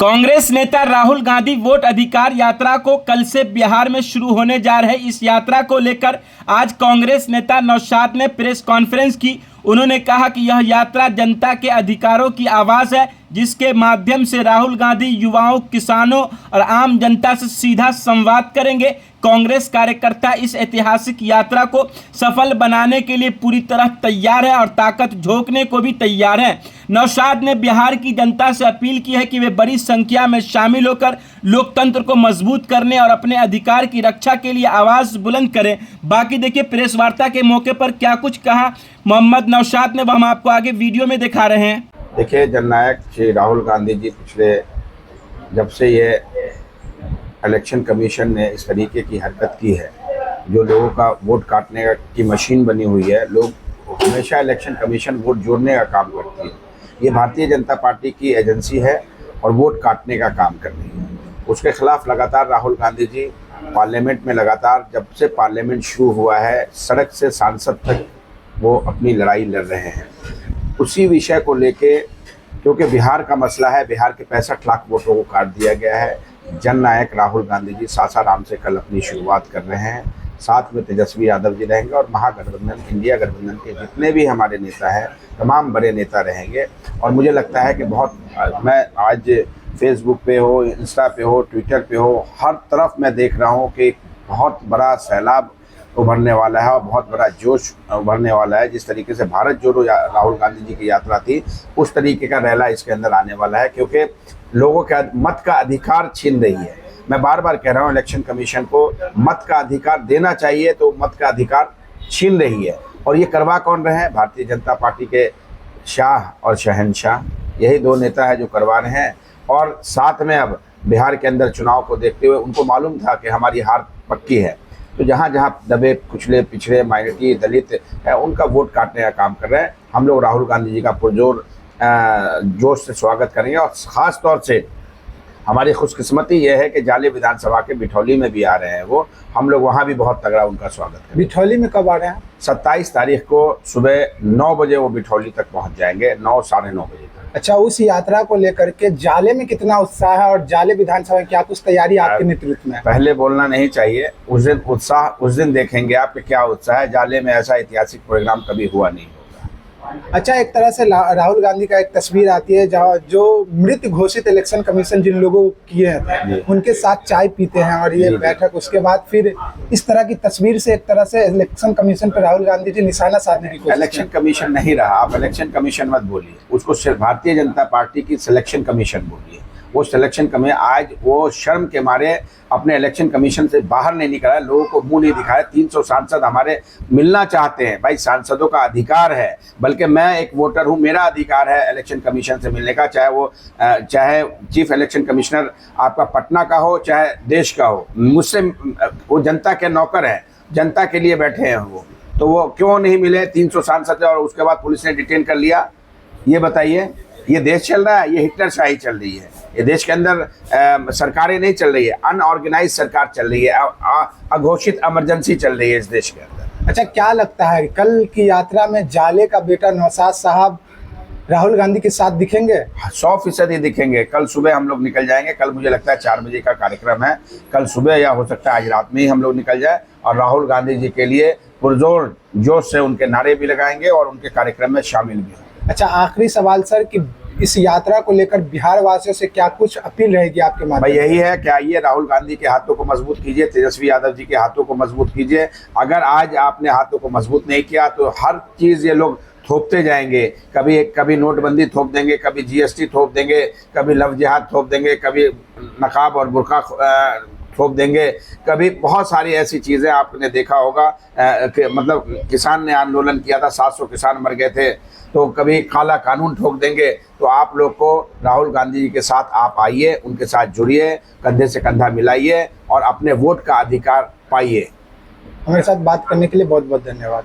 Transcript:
कांग्रेस नेता राहुल गांधी वोट अधिकार यात्रा को कल से बिहार में शुरू होने जा रहे इस यात्रा को लेकर आज कांग्रेस नेता नौशाद ने प्रेस कॉन्फ्रेंस की। उन्होंने कहा कि यह यात्रा जनता के अधिकारों की आवाज़ है, जिसके माध्यम से राहुल गांधी युवाओं, किसानों और आम जनता से सीधा संवाद करेंगे। कांग्रेस कार्यकर्ता इस ऐतिहासिक यात्रा को सफल बनाने के लिए पूरी तरह तैयार है और ताकत झोंकने को भी तैयार है। नौशाद ने बिहार की जनता से अपील की है कि वे बड़ी संख्या में शामिल होकर लोकतंत्र को मजबूत करने और अपने अधिकार की रक्षा के लिए आवाज़ बुलंद करें। बाकी देखिए प्रेस वार्ता के मौके पर क्या कुछ कहा मोहम्मद नौशाद ने, वह हम आपको आगे वीडियो में दिखा रहे हैं। देखिए, जननायक श्री राहुल गांधी जी पिछले जब से ये इलेक्शन कमीशन ने इस तरीके की हरकत की है, जो लोगों का वोट काटने की मशीन बनी हुई है, लोग हमेशा इलेक्शन कमीशन वोट जोड़ने का काम करती है। ये भारतीय जनता पार्टी की एजेंसी है और वोट काटने का काम कर रही है। उसके खिलाफ लगातार राहुल गांधी जी पार्लियामेंट में लगातार जब से पार्लियामेंट शुरू हुआ है, सड़क से सांसद तक वो अपनी लड़ाई लड़ रहे हैं उसी विषय को लेके, क्योंकि बिहार का मसला है। बिहार के 65 लाख वोटों को काट दिया गया है। जननायक राहुल गांधी जी सासाराम से कल अपनी शुरुआत कर रहे हैं। साथ में तेजस्वी यादव जी रहेंगे और महागठबंधन, इंडिया गठबंधन के जितने भी हमारे नेता हैं, तमाम बड़े नेता रहेंगे। और मुझे लगता है कि मैं आज फेसबुक पे हो, इंस्टा पे हो, ट्विटर पे हो, हर तरफ मैं देख रहा हूँ कि बहुत बड़ा सैलाब उभरने वाला है और बहुत बड़ा जोश उभरने वाला है। जिस तरीके से भारत जोड़ो राहुल गांधी जी की यात्रा थी, उस तरीके का रैला इसके अंदर आने वाला है, क्योंकि लोगों के मत का अधिकार छीन रही है। मैं बार बार कह रहा हूँ, इलेक्शन कमीशन को मत का अधिकार देना चाहिए, तो मत का अधिकार छीन रही है। और ये करवा कौन रहे हैं? भारतीय जनता पार्टी के शाह और शहनशाह, यही दो नेता है जो करवा रहे हैं। और साथ में अब बिहार के अंदर चुनाव को देखते हुए उनको मालूम था कि हमारी हार पक्की है, तो जहाँ जहाँ दबे, कुचले, पिछड़े, माइनॉरिटी, दलित है, उनका वोट काटने का काम कर रहे हैं। हम लोग राहुल गांधी जी का पुरजोर जोश से स्वागत करेंगे। और ख़ास तौर से हमारी खुशकिस्मती ये है कि जाले विधानसभा के बिठौली में भी आ रहे हैं वो, हम लोग वहाँ भी बहुत तगड़ा उनका स्वागत करेंगे। बिठौली में कब आ रहे हैं? 27 तारीख को सुबह 9 बजे वो बिठौली तक पहुँच जाएंगे, 9 साढ़े 9 बजे तक। अच्छा, उस यात्रा को लेकर के जाले में कितना उत्साह है और जाले विधानसभा में क्या कुछ तैयारी आपके नेतृत्व में? पहले बोलना नहीं चाहिए, उस दिन उत्साह, उस दिन देखेंगे आप कि क्या उत्साह है। जाले में ऐसा ऐतिहासिक प्रोग्राम कभी हुआ नहीं होगा। अच्छा, एक तरह से राहुल गांधी का एक तस्वीर आती है जहाँ जो मृत घोषित इलेक्शन कमीशन जिन लोगों किए हैं उनके साथ चाय पीते हैं और ये बैठक, उसके बाद फिर इस तरह की तस्वीर से एक तरह से इलेक्शन कमीशन पर राहुल गांधी जी निशाना साधने की कोशिश। इलेक्शन कमीशन नहीं रहा, आप इलेक्शन कमीशन मत बोलिए, उसको सिर्फ भारतीय जनता पार्टी की सिलेक्शन कमीशन बोलिए। वो सिलेक्शन कमीशन आज वो शर्म के मारे अपने इलेक्शन कमीशन से बाहर नहीं निकला, लोगों को मुंह नहीं दिखाया। 300 सांसद हमारे मिलना चाहते हैं, भाई सांसदों का अधिकार है, बल्कि मैं एक वोटर हूं, मेरा अधिकार है इलेक्शन कमीशन से मिलने का, चाहे चीफ इलेक्शन कमिश्नर आपका पटना का हो, चाहे देश का हो। मुझसे वो जनता के नौकर हैं, जनता के लिए बैठे हैं वो, तो वो क्यों नहीं मिले? 300 सांसद और उसके बाद पुलिस ने डिटेन कर लिया। ये बताइए, ये देश चल रहा है? ये हिटलरशाही चल रही है। ये देश के अंदर सरकारें नहीं चल रही है, अनऑर्गेनाइज सरकार चल रही है, अघोषित इमरजेंसी चल रही है इस देश के अंदर। अच्छा, क्या लगता है कल की यात्रा में जाले का बेटा नौशाद साहब राहुल गांधी के साथ दिखेंगे? 100% दिखेंगे। कल सुबह हम लोग निकल जाएंगे। कल मुझे लगता है 4 बजे का कार्यक्रम है, कल सुबह या हो सकता है आज रात में ही हम लोग निकल जाए और राहुल गांधी जी के लिए पुरजोर जोश से उनके नारे भी लगाएंगे और उनके कार्यक्रम में शामिल भी होंगे। अच्छा, आखिरी सवाल सर, कि इस यात्रा को लेकर बिहार वासियों से क्या कुछ अपील रहेगी आपके माध्यम? भाई यही है कि आइए, राहुल गांधी के हाथों को मजबूत कीजिए, तेजस्वी यादव जी के हाथों को मजबूत कीजिए। अगर आज आपने हाथों को मजबूत नहीं किया तो हर चीज़ ये लोग थोपते जाएंगे। कभी नोटबंदी थोप देंगे, कभी GST थोप देंगे, कभी लव जिहाद थोप देंगे, कभी नकाब और बुर्का थोप देंगे, कभी बहुत सारी ऐसी चीज़ें आपने देखा होगा कि मतलब किसान ने आंदोलन किया था, 700 किसान मर गए थे, तो कभी काला कानून ठोक देंगे। तो आप लोग को राहुल गांधी जी के साथ आप आइए, उनके साथ जुड़िए, कंधे से कंधा मिलाइए और अपने वोट का अधिकार पाइए। हमारे साथ बात करने के लिए बहुत बहुत धन्यवाद।